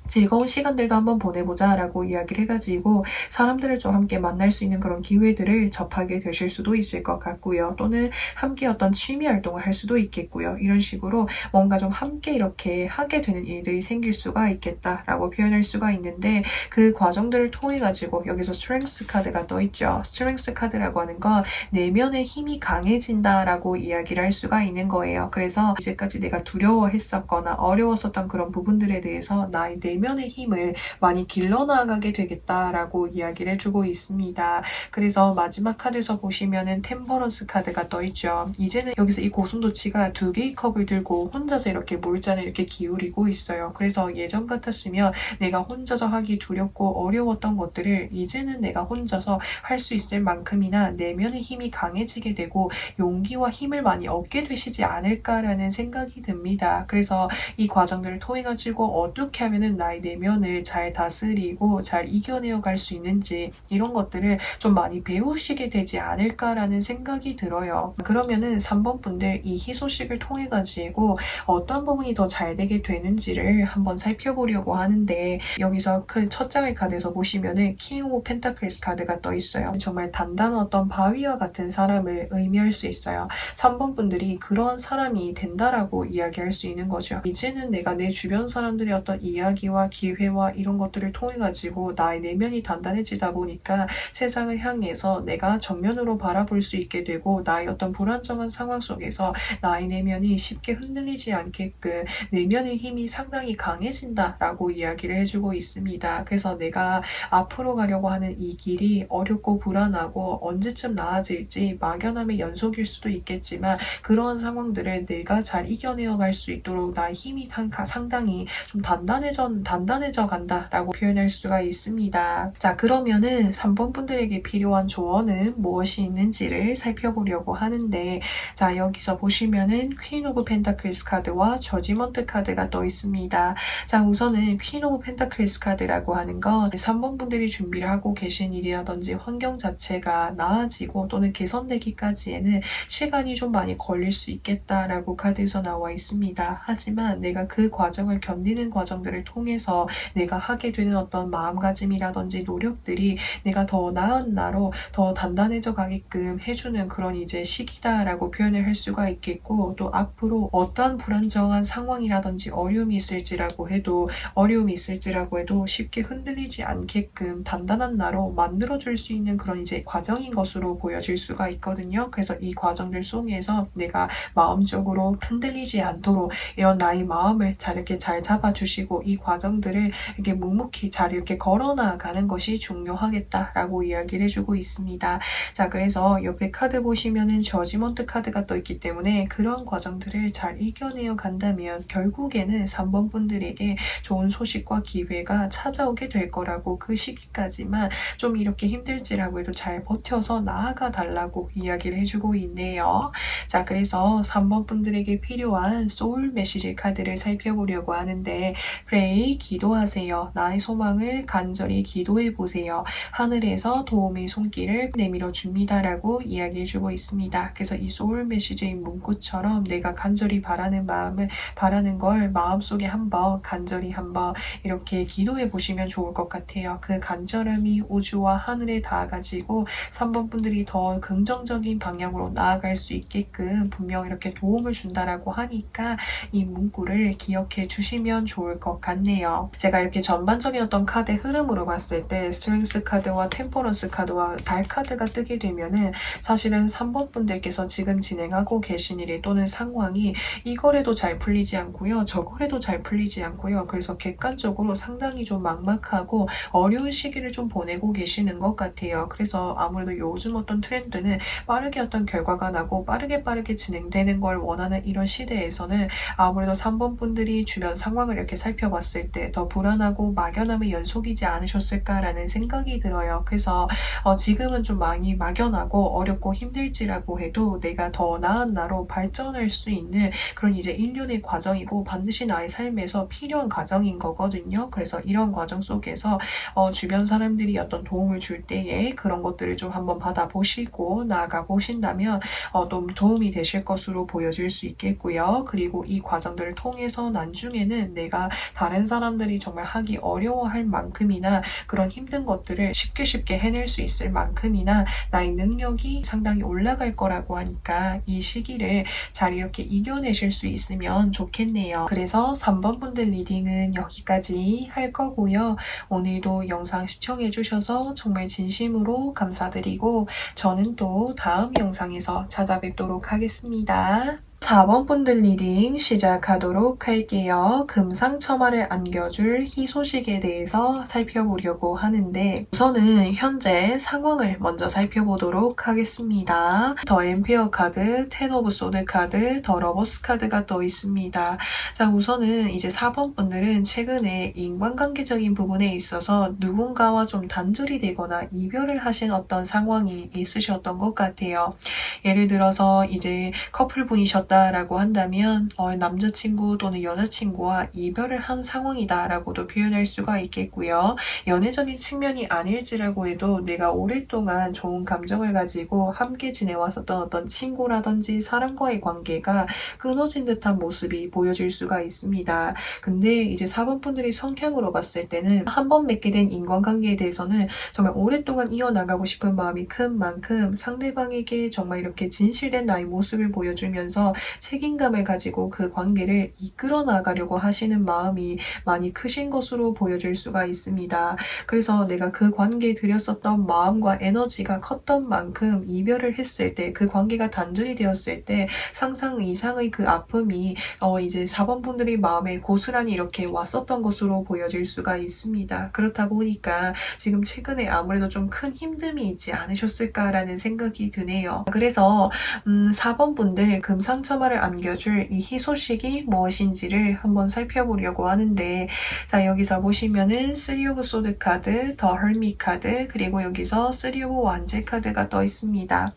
즐거운 시간들도 한번 보내보자 라고 이야기를 해가지고 사람들을 좀 함께 만날 수 있는 그런 기회들을 접하게 되실 수도 있을 것 같고요. 또는 함께 어떤 취미 활동을 할 수도 있겠고요. 이런 식으로 뭔가 좀 함께 이렇게 하게 되는 일들이 생길 수가 있겠다라고 표현할 수가 있는데, 그 과정들을 통해 가지고 여기서 스트렝스 카드가 떠있죠. 스트렝스 카드라고 하는 건 내면의 힘이 강해진다라고 이야기를 할 수가 있는 거예요. 그래서 이제까지 내가 두려워했었거나 어려웠었던 그런 부분들에 대해서 나의 내면의 힘을 많이 길러나가게 되겠다라고 이야기를 해주고 있습니다. 그래서 마지막 카드에서 보시면은 템퍼런스 카드가 떠있죠. 이제는 여기서 이 고슴도치가 2개의 컵을 들고 혼자서 이렇게 물잔을 이렇게 기울이고 있어요. 그래서 예전 같았으면 내가 혼자서 하기 두렵고 어려웠던 것들을 이제는 내가 혼자서 할 수 있을 만큼이나 내면의 힘이 강해지게 되고 용기와 힘을 많이 얻게 되시지 않을까라는 생각이 듭니다. 그래서 이 과정들을 통해 가지고 어떻게 하면은 있는 나의 내면을 잘 다스리고 잘 이겨내어 갈 수 있는지 이런 것들을 좀 많이 배우시게 되지 않을까라는 생각이 들어요. 그러면은 3번 분들 이 희소식을 통해 가지고 어떤 부분이 더 잘 되게 되는지를 한번 살펴보려고 하는데, 여기서 큰 첫 장의 카드에서 보시면은 킹 오브 펜타클스 카드가 떠 있어요. 정말 단단한 어떤 바위와 같은 사람을 의미할 수 있어요. 3번 분들이 그런 사람이 된다라고 이야기할 수 있는 거죠. 이제는 내가 내 주변 사람들의 어떤 이야기와 기회와 이런 것들을 통해 가지고 나의 내면이 단단해지다 보니까 세상을 향해서 내가 정면으로 바라볼 수 있게 되고, 나의 어떤 불안정한 상황 속에서 나의 내면이 쉽게 흔들리지 않게끔 내면의 힘이 상당히 강해진다라고 이야기를 해주고 있습니다. 그래서 내가 앞으로 가려고 하는 이 길이 어렵고 불안하고 언제쯤 나아질지 막연함의 연속일 수도 있겠지만, 그런 상황들을 내가 잘 이겨내어 갈 수 있도록 나의 힘이 상당히 좀 단단해져 간다라고 표현할 수가 있습니다. 자, 그러면은 3번 분들에게 필요한 조언은 무엇이 있는지를 살펴보려고 하는데, 자, 여기서 보시면은 퀸 오브 펜타클스 카드와 저지먼트 카드가 떠 있습니다. 자, 우선은 퀸 오브 펜타클스 카드라고 하는 건 3번 분들이 준비를 하고 계신 일이라든지 환경 자체가 나아지고 또는 개선되기까지에는 시간이 좀 많이 걸릴 수 있겠다라고 카드에서 나와 있습니다. 하지만 내가 그 과정을 견디는 과정들을 통해서 내가 하게 되는 어떤 마음가짐이라든지 노력들이 내가 더 나은 나로 더 단단해져 가게끔 해주는 그런 이제 시기다라고 표현을 할 수가 있겠고, 또 앞으로 어떠한 불안정한 상황이라든지 어려움이 있을지라고 해도 쉽게 흔들리지 않게끔 단단한 나로 만들어줄 수 있는 그런 이제 과정인 것으로 보여질 수가 있거든요. 그래서 이 과정들 속에서 내가 마음적으로 흔들리지 않도록 이런 나의 마음을 이렇게 잘 잡아주시고 이 과정들을 이렇게 묵묵히 잘 이렇게 걸어나가는 것이 중요하겠다라고 이야기를 해주고 있습니다. 자, 그래서 옆에 카드 보시면은 저지먼트 카드가 떠 있기 때문에 그런 과정들을 잘 이겨내어 간다면 결국에는 3번 분들에게 좋은 소식과 기회가 찾아오게 될 거라고, 그 시기까지만 좀 이렇게 힘들지라고 해도 잘 버텨서 나아가 달라고 이야기를 해주고 있네요. 자, 그래서 3번 분들에게 필요한 소울 메시지 카드를 살펴보려고 하는데, 프레이, 기도하세요. 나의 소망을 간절히 기도해 보세요. 하늘에서 도움의 손길을 내밀어 줍니다라고 이야기해주고 있습니다. 그래서 이 소울 메시지의 문구처럼 내가 간절히 바라는 걸 마음속에 간절히 한번 이렇게 기도해 보시면 좋을 것 같아요. 그 간절함이 우주와 하늘에 닿아가지고 3번 분들이 더 긍정적인 방향으로 나아갈 수 있게끔 분명 이렇게 도움을 준다라고 하니까 이 문구를 기억해 주시면 좋을 것 같네요. 제가 이렇게 전반적인 어떤 카드 흐름으로 봤을 때 스트렝스 카드와 템퍼런스 카드와 달 카드가 뜨게 되면은 사실은 3번 분들께서 지금 진행하고 계신 일 또는 상황이 이거래도 잘 풀리지 않고요, 저거래도 잘 풀리지 않고요. 그래서 객관적으로 상당히 좀 막막하고 어려운 시기를 좀 보내고 계시는 것 같아요. 그래서 아무래도 요즘 어떤 트렌드는 빠르게 어떤 결과가 나고 빠르게 진행되는 걸 원하는 이런 시대에서는 아무래도 3번 분들이 주변 상황을 이렇게 살펴봤을 때 더 불안하고 막연함의 연속이지 않으셨을까라는 생각이 들어요. 그래서 지금은 좀 많이 막연하고 어렵고 힘들지라고 해도 내가 더 나은 나로 발전할 수 있는 그런 이제 일련의 과정이고 반드시 나의 삶에서 필요한 과정인 거거든요. 그래서 이런 과정 속에서 주변 사람들이 어떤 도움을 줄 때에 그런 것들을 좀 한번 받아보시고 나아가 보신다면 좀 도움이 되실 것으로 보여질 수 있겠고요. 그리고 이 과정들을 통해서 나중에는 내가 다른 사람들이 정말 하기 어려워할 만큼이나 그런 힘든 것들을 쉽게 해낼 수 있을 만큼이나 나의 능력이 상당히 올라갈 거라고 하니까 이 시기를 잘 이렇게 이겨내실 수 있으면 좋겠네요. 그래서 3번 분들 리딩은 여기까지 할 거고요. 오늘도 영상 시청해주셔서 정말 진심으로 감사드리고 저는 또 다음 영상에서 찾아뵙도록 하겠습니다. 4번 분들 리딩 시작하도록 할게요. 금상첨화를 안겨줄 희소식에 대해서 살펴보려고 하는데, 우선은 현재 상황을 먼저 살펴보도록 하겠습니다. 더 엠페어 카드, 텐 오브 소드 카드, 더 러버스 카드가 떠 있습니다. 자, 우선은 이제 4번 분들은 최근에 인간관계적인 부분에 있어서 누군가와 좀 단절이 되거나 이별을 하신 어떤 상황이 있으셨던 것 같아요. 예를 들어서 이제 커플분이셨다 친구였다라고 한다면 남자친구 또는 여자친구와 이별을 한 상황이다라고도 표현할 수가 있겠고요. 연애적인 측면이 아닐지라고 해도 내가 오랫동안 좋은 감정을 가지고 함께 지내왔었던 어떤 친구라든지 사람과의 관계가 끊어진 듯한 모습이 보여질 수가 있습니다. 근데 이제 4번 분들이 성향으로 봤을 때는 한 번 맺게 된 인간관계에 대해서는 정말 오랫동안 이어나가고 싶은 마음이 큰 만큼 상대방에게 정말 이렇게 진실된 나의 모습을 보여주면서 책임감을 가지고 그 관계를 이끌어 나가려고 하시는 마음이 많이 크신 것으로 보여질 수가 있습니다. 그래서 내가 그 관계에 들였었던 마음과 에너지가 컸던 만큼 이별을 했을 때, 그 관계가 단절이 되었을 때 상상 이상의 그 아픔이 이제 4번 분들이 마음에 고스란히 이렇게 왔었던 것으로 보여질 수가 있습니다. 그렇다 보니까 지금 최근에 아무래도 좀 큰 힘듦이 있지 않으셨을까라는 생각이 드네요. 그래서 4번 분들 금상첨화를 안겨줄 이 희소식이 무엇인지를 한번 살펴보려고 하는데, 자, 여기서 보시면은 3 오브 소드 카드, 더 헐미 카드, 그리고 여기서 3 오브 완제 카드가 떠 있습니다.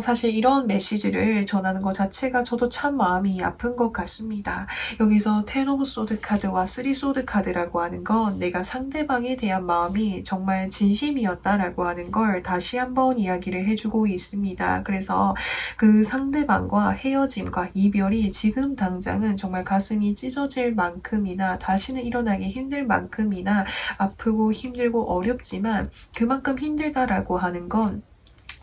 사실 이런 메시지를 전하는 것 자체가 저도 참 마음이 아픈 것 같습니다. 여기서 10 오브 소드 카드와 3 소드 카드라고 하는 건 내가 상대방에 대한 마음이 정말 진심이었다라고 하는 걸 다시 한번 이야기를 해주고 있습니다. 그래서 그 상대방과 헤어짐과 이별이 지금 당장은 정말 가슴이 찢어질 만큼이나 다시는 일어나기 힘들 만큼이나 아프고 힘들고 어렵지만 그만큼 힘들다라고 하는 건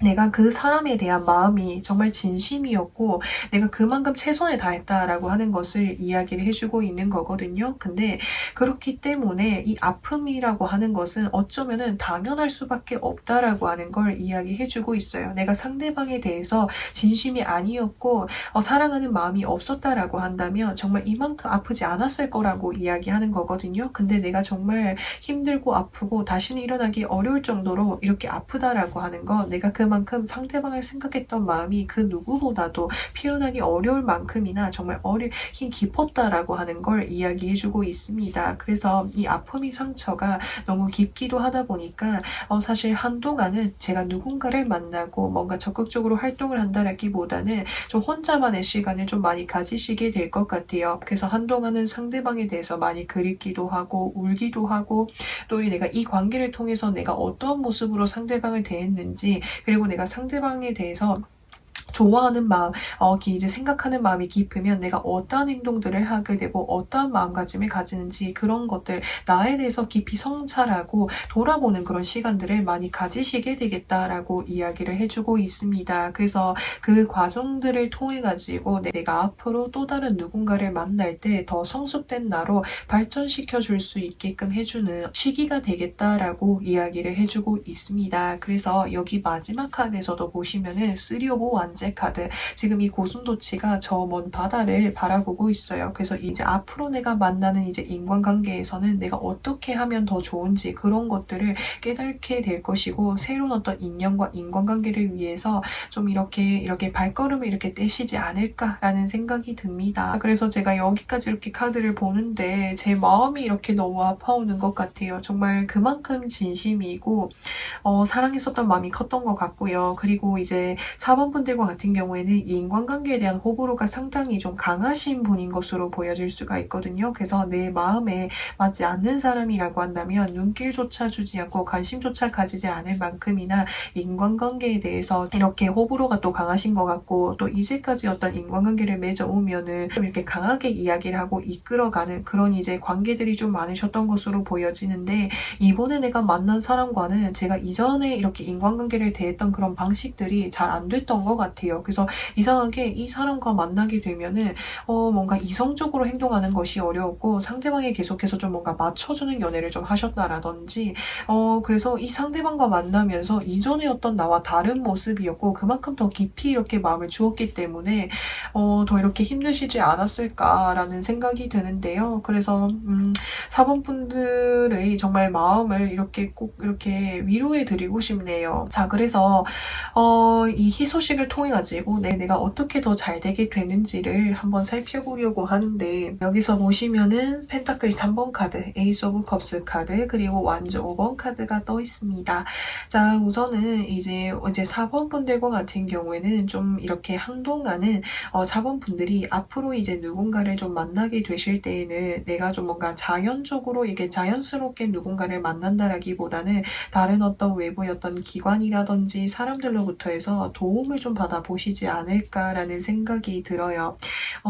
내가 그 사람에 대한 마음이 정말 진심이었고 내가 그만큼 최선을 다했다라고 하는 것을 이야기를 해주고 있는 거거든요. 근데 그렇기 때문에 이 아픔이라고 하는 것은 어쩌면은 당연할 수밖에 없다라고 하는 걸 이야기해주고 있어요. 내가 상대방에 대해서 진심이 아니었고 사랑하는 마음이 없었다라고 한다면 정말 이만큼 아프지 않았을 거라고 이야기하는 거거든요. 근데 내가 정말 힘들고 아프고 다시는 일어나기 어려울 정도로 이렇게 아프다라고 하는 건 내가 그만큼 상대방을 생각했던 마음이 그 누구보다도 표현하기 어려울 만큼이나 정말 힘 깊었다라고 하는 걸 이야기해주고 있습니다. 그래서 이 아픔이 상처가 너무 깊기도 하다 보니까 사실 한동안은 제가 누군가를 만나고 뭔가 적극적으로 활동을 한다라기보다는 좀 혼자만의 시간을 좀 많이 가지시게 될 것 같아요. 그래서 한동안은 상대방에 대해서 많이 그립기도 하고 울기도 하고 또 내가 이 관계를 통해서 내가 어떤 모습으로 상대방을 대했는지 그리고 내가 상대방에 대해서 좋아하는 마음, 이제 생각하는 마음이 깊으면 내가 어떠한 행동들을 하게 되고 어떠한 마음가짐을 가지는지 그런 것들, 나에 대해서 깊이 성찰하고 돌아보는 그런 시간들을 많이 가지시게 되겠다라고 이야기를 해주고 있습니다. 그래서 그 과정들을 통해 가지고 내가 앞으로 또 다른 누군가를 만날 때 더 성숙된 나로 발전시켜 줄 수 있게끔 해주는 시기가 되겠다라고 이야기를 해주고 있습니다. 그래서 여기 마지막 칸에서도 보시면은 3 오브 완제 카드, 지금 이 고슴도치가 저 먼 바다를 바라보고 있어요. 그래서 이제 앞으로 내가 만나는 이제 인간관계에서는 내가 어떻게 하면 더 좋은지 그런 것들을 깨닫게 될 것이고 새로운 어떤 인연과 인간관계를 위해서 좀 이렇게 발걸음을 이렇게 떼시지 않을까라는 생각이 듭니다. 그래서 제가 여기까지 이렇게 카드를 보는데 제 마음이 이렇게 너무 아파오는 것 같아요. 정말 그만큼 진심이고 사랑했었던 마음이 컸던 것 같고요. 그리고 이제 4번 분들과 같은 경우에는 이 인간관계에 대한 호불호가 상당히 좀 강하신 분인 것으로 보여질 수가 있거든요. 그래서 내 마음에 맞지 않는 사람이라고 한다면 눈길조차 주지 않고 관심조차 가지지 않을 만큼이나 인간관계에 대해서 이렇게 호불호가 또 강하신 것 같고 또 이제까지 어떤 인간관계를 맺어오면은 좀 이렇게 강하게 이야기를 하고 이끌어가는 그런 이제 관계들이 좀 많으셨던 것으로 보여지는데 이번에 내가 만난 사람과는 제가 이전에 이렇게 인간관계를 대했던 그런 방식들이 잘 안 됐던 것 같아요. 그래서 이상하게 이 사람과 만나게 되면은 뭔가 이성적으로 행동하는 것이 어려웠고 상대방이 계속해서 좀 뭔가 맞춰주는 연애를 좀 하셨다라든지 그래서 이 상대방과 만나면서 이전에 어떤 나와 다른 모습이었고 그만큼 더 깊이 이렇게 마음을 주었기 때문에 더 이렇게 힘드시지 않았을까라는 생각이 드는데요. 그래서 4번 분들의 정말 마음을 이렇게 꼭 이렇게 위로해 드리고 싶네요. 자, 그래서 이 희소식을 통해 가지고 내가 어떻게 더 잘 되게 되는지를 한번 살펴보려고 하는데, 여기서 보시면은 펜타클 3번 카드, 에이스 오브 컵스 카드, 그리고 완즈 5번 카드가 떠 있습니다. 자, 우선은 이제 4번 분들과 같은 경우에는 좀 이렇게 한동안은 4번 분들이 앞으로 이제 누군가를 좀 만나게 되실 때에는 내가 좀 뭔가 자연적으로 이게 자연스럽게 누군가를 만난다라기보다는 다른 어떤 외부의 어떤 기관이라든지 사람들로부터 해서 도움을 좀 받아보시지 않을까라는 생각이 들어요.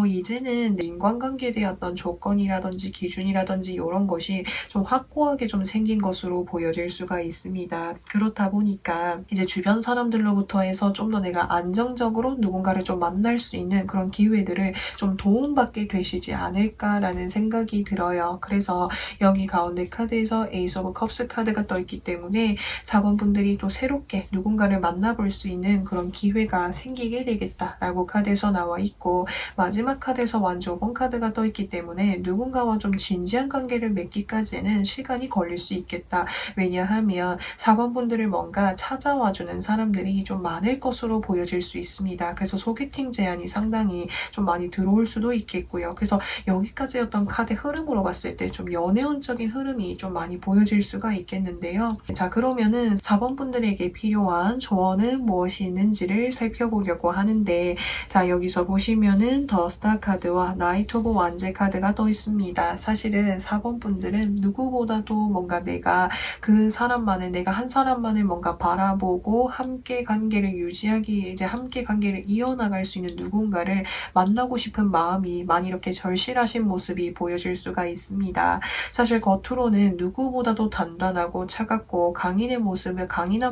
이제는 인간관계에 대한 어떤 조건이라든지 기준이라든지 이런 것이 좀 확고하게 좀 생긴 것으로 보여질 수가 있습니다. 그렇다 보니까 이제 주변 사람들로부터 해서 좀 더 내가 안정적으로 누군가를 좀 만날 수 있는 그런 기회들을 좀 도움받게 되시지 않을까라는 생각이 들어요. 그래서 여기 가운데 카드에서 에이스 오브 컵스 카드가 떠 있기 때문에 4번 분들이 또 새롭게 누군가를 만나볼 수 있는 그런 기회가 생기게 되겠다라고 카드에서 나와 있고, 마지막 카드에서 완즈 5번 카드가 떠 있기 때문에 누군가와 좀 진지한 관계를 맺기까지는 시간이 걸릴 수 있겠다. 왜냐하면 4번 분들을 뭔가 찾아와주는 사람들이 좀 많을 것으로 보여질 수 있습니다. 그래서 소개팅 제안이 상당히 좀 많이 들어올 수도 있겠고요. 그래서 여기까지 어떤 카드 흐름으로 봤을 때 좀 연애운적인 흐름이 좀 많이 보여질 수가 있겠는데요. 자, 그러면은 4번 분들에게 필요한 조언은 무엇이 있는지를 살펴보려고 하는데, 자, 여기서 보시면은 더 스타 카드와 나이트 오브 완제 카드가 떠 있습니다. 사실은 4번 분들은 누구보다도 뭔가 내가 한 사람만을 뭔가 바라보고 함께 관계를 유지하기, 이제 함께 관계를 이어나갈 수 있는 누군가를 만나고 싶은 마음이 많이 이렇게 절실하신 모습이 보여질 수가 있습니다. 사실 겉으로는 누구보다도 단단하고 차갑고 강인한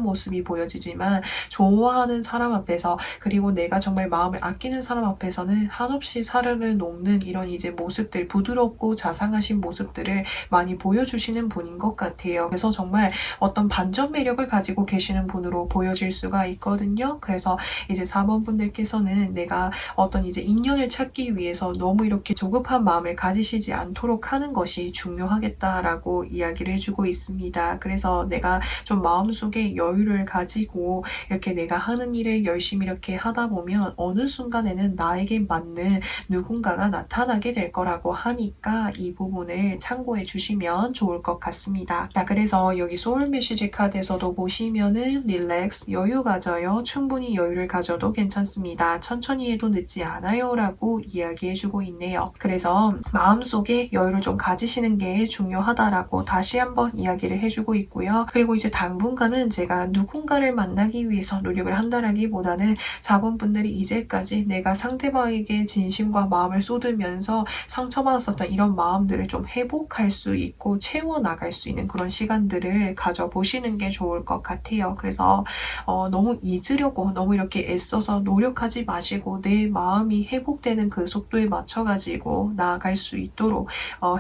모습이 보여지지만, 좋아하는 사람 앞에서, 그리고 내가 정말 마음을 아끼는 사람 앞에서는 한없이 사르르 녹는 이런 이제 모습들, 부드럽고 자상하신 모습들을 많이 보여주시는 분인 것 같아요. 그래서 정말 어떤 반전 매력을 가지고 계시는 분으로 보여질 수가 있거든요. 그래서 이제 4번 분들께서는 내가 어떤 이제 인연을 찾기 위해서 너무 이렇게 조급한 마음을 가지시지 않도록 하는 것이 중요하겠다라고 이야기를 해주고 있습니다. 그래서 내가 좀 마음속에 여유를 가지고 이렇게 내가 하는 일을 열심히 이렇게 하다 보면 어느 순간에는 나에게 맞는 누군가가 나타나게 될 거라고 하니까 이 부분을 참고해 주시면 좋을 것 같습니다. 자, 그래서 여기 소울 메시지 카드에서도 보시면은 릴렉스, 여유 가져요. 충분히 여유를 가져도 괜찮습니다. 천천히 해도 늦지 않아요 라고 이야기해 주고 있네요. 그래서 마음속에 여유를 좀 가지시는 게 중요하다라고 다시 한번 이야기를 해주고 있고요. 그리고 이제 당분간은 제가 누군가를 만나기 위해서 노력을 한다라기보다는 4번 분들이 이제까지 내가 상대방에게 진심과 마음을 쏟으면서 상처받았었던 이런 마음들을 좀 회복할 수 있고 채워나갈 수 있는 그런 시간들을 가져보시는 게 좋을 것 같아요. 그래서 너무 잊으려고 너무 이렇게 애써서 노력하지 마시고 내 마음이 회복되는 그 속도에 맞춰가지고 나아갈 수 있도록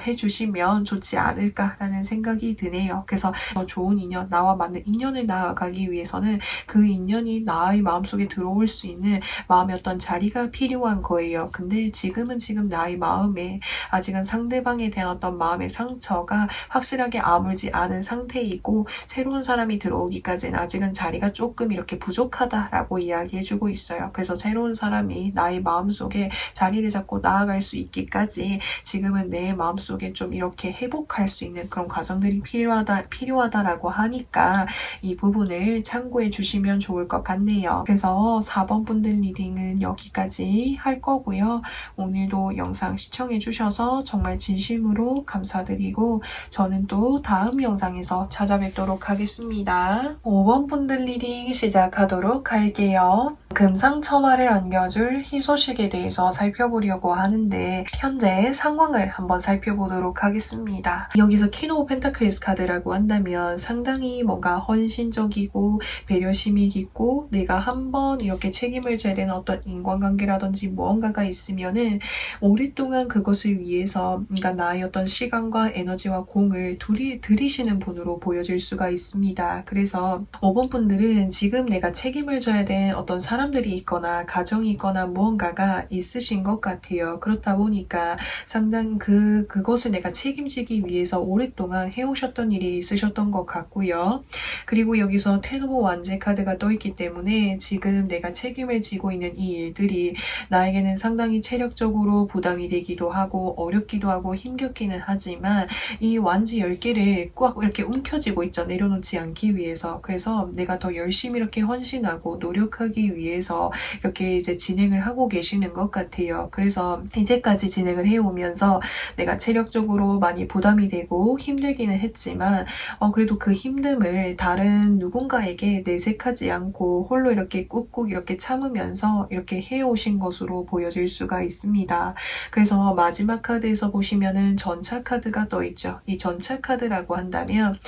해주시면 좋지 않을까라는 생각이 드네요. 그래서 더 좋은 인연, 나와 맞는 인연을 나아가기 위해서는 그 인연이 나의 마음속에 들어올 수 있는 마음의 어떤 자리가 필요한 거예요. 근데 지금 나의 마음에 아직은 상대방에 대한 어떤 마음의 상처가 확실하게 아물지 않은 상태이고, 새로운 사람이 들어오기까지는 아직은 자리가 조금 이렇게 부족하다라고 이야기해주고 있어요. 그래서 새로운 사람이 나의 마음속에 자리를 잡고 나아갈 수 있기까지 지금은 내 마음속에 좀 이렇게 회복할 수 있는 그런 과정들이 필요하다라고 하니까 이 부분을 참고해 주시면 좋을 것 같네요. 그래서 4번 분들 리딩은 여기까지 할 거고요. 오늘도 영상 시청해 주셔서 정말 진심으로 감사드리고, 저는 또 다음 영상에서 찾아뵙도록 하겠습니다. 5번 분들 리딩 시작하도록 할게요. 금상첨화를 안겨줄 희소식에 대해서 살펴보려고 하는데, 현재 상황을 한번 살펴보도록 하겠습니다. 여기서 퀸 오브 펜타클리스 카드라고 한다면 상당히 뭔가 헌신적이고 배려심이 깊고, 내가 한번 이렇게 책임을 져야 되는 어떤 인간관계라든지 무언가가 있으면은 오랫동안 그것을 위해서, 그러니까 나의 어떤 시간과 에너지와 공을 들이시는 분으로 보여질 수가 있습니다. 그래서 5번 분들은 지금 내가 책임을 져야 되는 어떤 사람들이 있거나 가정이 있거나 무언가가 있으신 것 같아요. 그렇다 보니까 상당히 그것을 내가 책임지기 위해서 오랫동안 해오셨던 일이 있으셨던 것 같고요. 그리고 여기서 텐 오브 완제 카드가 떠있기 때문에 지금 내가 책임을 지고 있는 이 일들이 나에게는 상당히 체력적으로 부담이 되기도 하고 어렵기도 하고 힘겹기는 하지만 이 완지 10개를 꽉 이렇게 움켜쥐고 있죠. 내려놓지 않기 위해서. 그래서 내가 더 열심히 이렇게 헌신하고 노력하기 위해서 이렇게 이제 진행을 하고 계시는 것 같아요. 그래서 이제까지 진행을 해오면서 내가 체력적으로 많이 부담이 되고 힘들기는 했지만 그래도 그 힘듦을 다른 누군가에게 내색하지 않고 홀로 이렇게 꾹꾹 이렇게 참으면서 이렇게 해오신 것으로 보여질 수가 있습니다. 그래서 마지막 카드에서 보시면은 전차 카드가 떠 있죠. 이 전차 카드라고 한다면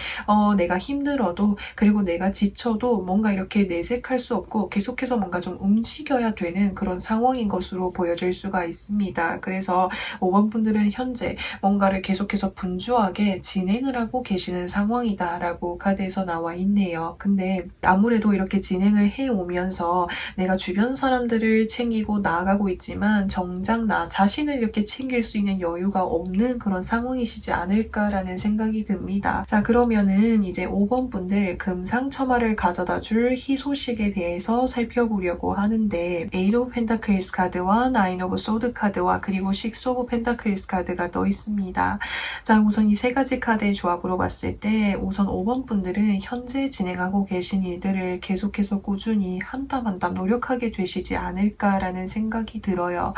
내가 힘들어도 그리고 내가 지쳐도 뭔가 이렇게 내색할 수 없고 계속해서 뭔가 좀 움직여야 되는 그런 상황인 것으로 보여질 수가 있습니다. 그래서 5번 분들은 현재 뭔가를 계속해서 분주하게 진행을 하고 계시는 상황이다라고 카드에서 나와 있네요. 근데 아무래도 이렇게 진행을 해오면서 내가 주변 사람들을 챙기고 나아가고 있지만 정작 나 자신을 이렇게 챙길 수 있는 여유가 없는 그런 상황이시지 않을까라는 생각이 듭니다. 자, 그러면은 이제 5번 분들 금상첨화를 가져다 줄 희소식에 대해서 살펴보려고 하는데 에이트 오브 펜타클스 카드와 나인 오브 소드 카드와 그리고 식스 오브 펜타클스 카드가 떠 있습니다. 자, 우선 이 세 가지 카드의 조합으로 봤을 때 우선 5번 분들은 현재 진행하고 계신 일들을 계속해서 꾸준히 한 땀 한 땀 노력하게 되시지 않을까라는 생각이 들어요.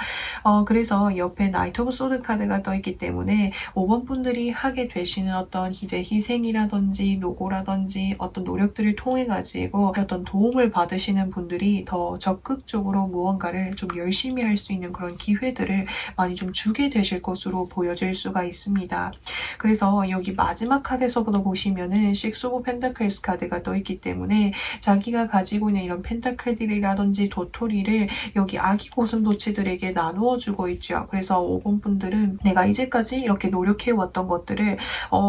그래서 옆에 나이트 오브 소드 카드가 떠 있기 때문에 5번 분들이 하게 되시는 어떤 이제 희생이라든지 노고라든지 어떤 노력들을 통해 가지고 어떤 도움을 받으시는 분들이 더 적극적으로 무언가를 좀 열심히 할 수 있는 그런 기회들을 많이 좀 주게 되실 것으로 보여질 수가 있습니다. 그래서 여기 마지막 카드에서부터 보시면은 식스 오브 펜타클스 카드가 떠 있기 때문에 자기가 가지고 있는 이런 펜타클들이라든지 도토리를 여기 아기 고슴도치들에게 나누어 주고 있죠. 그래서 5번 분들은 내가 이제까지 이렇게 노력해왔던 것들을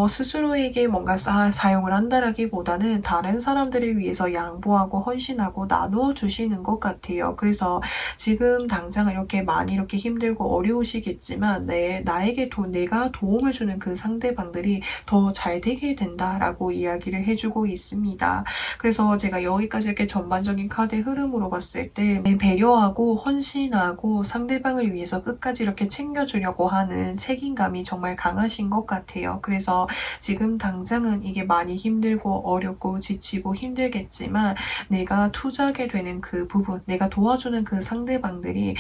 스스로에게 뭔가 사용을 한다라기보다는 다른 사람들을 위해서 양보하고 헌신하고 나누어 주시는 것 같아요. 그래서 지금 당장 이렇게 많이 이렇게 힘들고 어려우시겠지만 내가 도움을 주는 그 상대방들이 더 잘 되게 된다라고 이야기를 해주고 있습니다. 그래서 제가 여기까지 이렇게 전반적인 카드의 흐름으로 봤을 때 배려하고 헌신하고 상대방을 위해서 끝까지 이렇게 챙겨주려고 하는 책임감이 정말 강하신 것 같아요. 그래서 지금 당장은 이게 많이 힘들고 어렵고 지치고 힘들겠지만 내가 투자하게 되는 그 부분, 내가 도와주는 그 상대방들이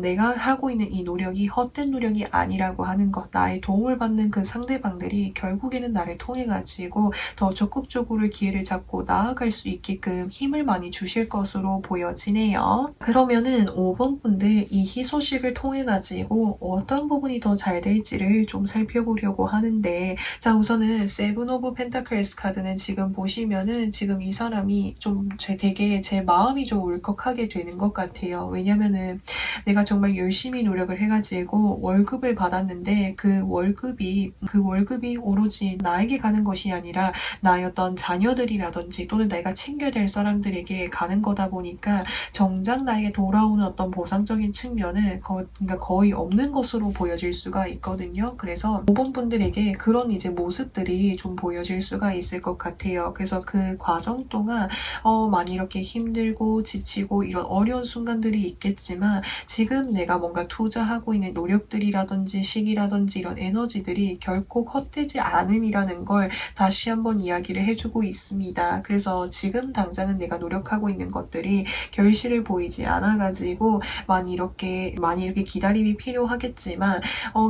내가 하고 있는 이 노력이 헛된 노력이 아니라고 하는 것, 나의 도움을 받는 그 상대방들이 결국에는 나를 통해 가지고 더 적극적으로 기회를 잡고 나아갈 수 있게끔 힘을 많이 주실 것으로 보여지네요. 그러면은 5번 분들 이 희소식을 통해 가지고 어떤 부분이 더 잘 될지를 좀 살펴보려고 하는데, 자, 우선은 세븐 오브 펜타클스 카드는 지금 보시면은 지금 이 사람이 좀 되게 제 마음이 좀 울컥하게 되는 것 같아요. 왜냐면은 내가 정말 열심히 노력을 해가지고 월급을 받았는데 그 월급이 오로지 나에게 가는 것이 아니라 나의 어떤 자녀들이라든지 또는 내가 챙겨야 될 사람들에게 가는 거다 보니까 정작 나에게 돌아오는 어떤 보상적인 측면은 그러니까 거의 없는 것으로 보여질 수가 있거든요. 그래서 5번 분들에게 그런 이제 모습들이 좀 보여질 수가 있을 것 같아요. 그래서 그 과정 동안 많이 이렇게 힘들고 지치고 이런 어려운 순간들이 있겠지만 지금 내가 뭔가 투자하고 있는 노력들이라든지 시기라든지 이런 에너지들이 결코 헛되지 않음이라는 걸 다시 한번 이야기를 해주고 있습니다. 그래서 지금 당장은 내가 노력하고 있는 것들이 결실을 보이지 않아가지고 많이 이렇게 기다림이 필요하겠지만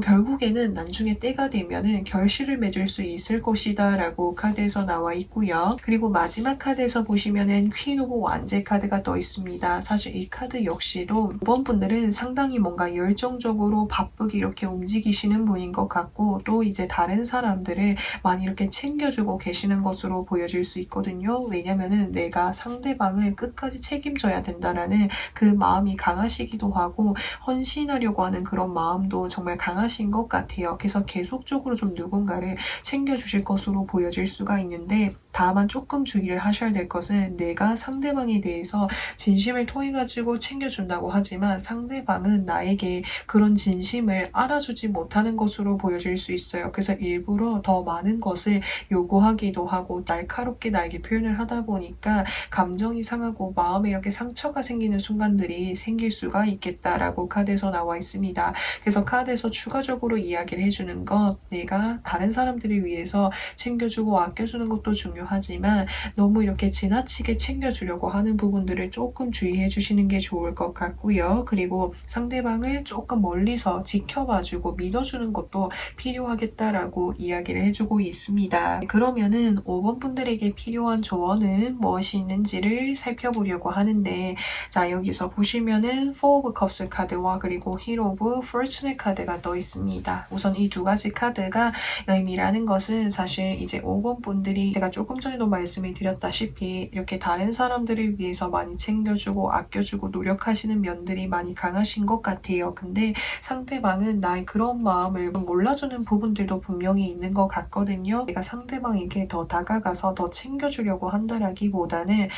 결국에는 나중에 때가 되면은 결실을 맺을 수 있을 것이다 라고 카드에서 나와 있고요. 그리고 마지막 카드에서 보시면은 퀸 오브 완제 카드가 떠 있습니다. 사실 이 카드 역시도 5번 분들은 상당히 뭔가 열정적으로 바쁘게 이렇게 움직이시는 분인 것 같고 또 이제 다른 사람들을 많이 이렇게 챙겨주고 계시는 것으로 보여질 수 있거든요. 왜냐면은 내가 상대방을 끝까지 책임져야 된다라는 그 마음이 강하시기도 하고 헌신하려고 하는 그런 마음도 정말 강하신 것 같아요. 그래서 계속적으로 좀 누군가를 챙겨주실 것으로 보여질 수가 있는데 다만 조금 주의를 하셔야 될 것은 내가 상대방에 대해서 진심을 통해 가지고 챙겨준다고 하지만 상대방은 나에게 그런 진심을 알아주지 못하는 것으로 보여질 수 있어요. 그래서 일부러 더 많은 것을 요구하기도 하고 날카롭게 나에게 표현을 하다 보니까 감정이 상하고 마음에 이렇게 상처가 생기는 순간들이 생길 수가 있겠다라고 카드에서 나와 있습니다. 그래서 카드에서 추가적으로 이야기를 해주는 건 내가 다른 사람들을 위해서 챙겨주고 아껴주는 것도 중요하지만 너무 이렇게 지나치게 챙겨주려고 하는 부분들을 조금 주의해 주시는 게 좋을 것 같고요. 그리고 상대방을 조금 멀리서 지켜봐주고 믿어주는 것도 필요하겠다라고 이야기를 해주고 있습니다. 그러면은 5번 분들에게 필요한 조언은 무엇이 있는지를 살펴보려고 하는데, 자, 여기서 보시면은 Four of Cups 카드와 그리고 Hero of Fortune 카드가 떠 있습니다. 우선 이 두 가지 카드가 의미라는 것은 사실 이제 5번 분들이 제가 조금 전에도 말씀을 드렸다시피 이렇게 다른 사람들을 위해서 많이 챙겨주고 아껴주고 노력하시는 면들이 많이 강하신 것 같아요. 근데 상대방은 나의 그런 마음을 몰라주는 부분들도 분명히 있는 것 같거든요. 내가 상대방에게 더 다가가서 더 챙겨주려고 한다라기보다는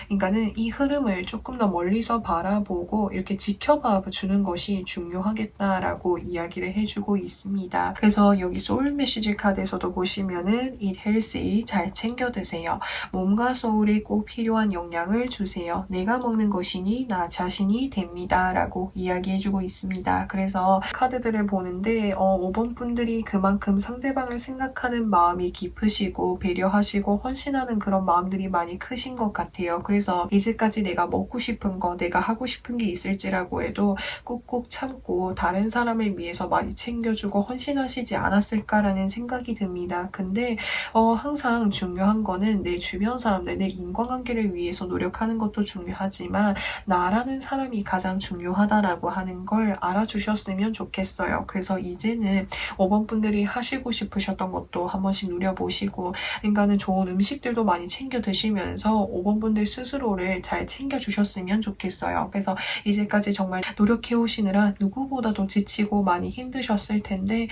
그러니까는 이 흐름을 조금 더 멀리서 바라보고 이렇게 지켜봐 주는 것이 중요하겠다라고 이야기를 해주고 있습니다. 그래서 여기 소울 메시지 카드에서도 보시면은 eat healthy, 잘 챙겨 드세요. 몸과 소울에 꼭 필요한 영양을 주세요. 내가 먹는 것이니 나 자신이 됩니다. 라고 이야기해주고 있습니다. 그래서 카드들을 보는데 5번 분들이 그만큼 상대방을 생각하는 마음이 깊으시고 배려하시고 헌신하는 그런 마음들이 많이 크신 것 같아요. 그래서 이제까지 내가 먹고 싶은 거, 내가 하고 싶은 게 있을지라고 해도 꾹꾹 참고 다른 사람을 위해서 많이 챙겨주고 헌신하시지 않았을까라는 생각이 듭니다. 근데 항상 중요한 거는 내 주변 사람들, 내 인간관계를 위해서 노력하는 것도 중요하지만 나라는 사람이 가장 중요하다라고 하는 걸 알아주셨으면 좋겠어요. 그래서 이제는 5번 분들이 하시고 싶으셨던 것도 한 번씩 누려보시고, 그러니까는 좋은 음식들도 많이 챙겨 드시면서 5번 분들 스스로를 잘 챙겨주셨으면 좋겠어요. 그래서 이제까지 정말 노력해 오시느라 누구보다도 지치고 많이 힘드셨을 텐데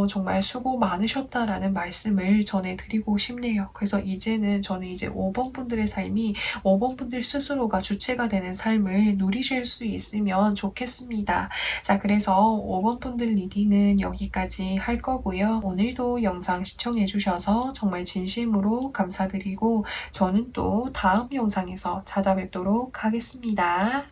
정말 수고 많으셨다라는 말씀을 전해드리고 싶네요. 그래서 이제는 저는 이제 5번 분들의 삶이 5번 분들 스스로가 주체가 되는 삶을 누리실 수 있으면 좋겠습니다. 자, 그래서 5번 분들 리딩은 여기까지 할 거고요. 오늘도 영상 시청해주셔서 정말 진심으로 감사드리고 저는 또 다음 영상에서 찾아뵙도록 하겠습니다.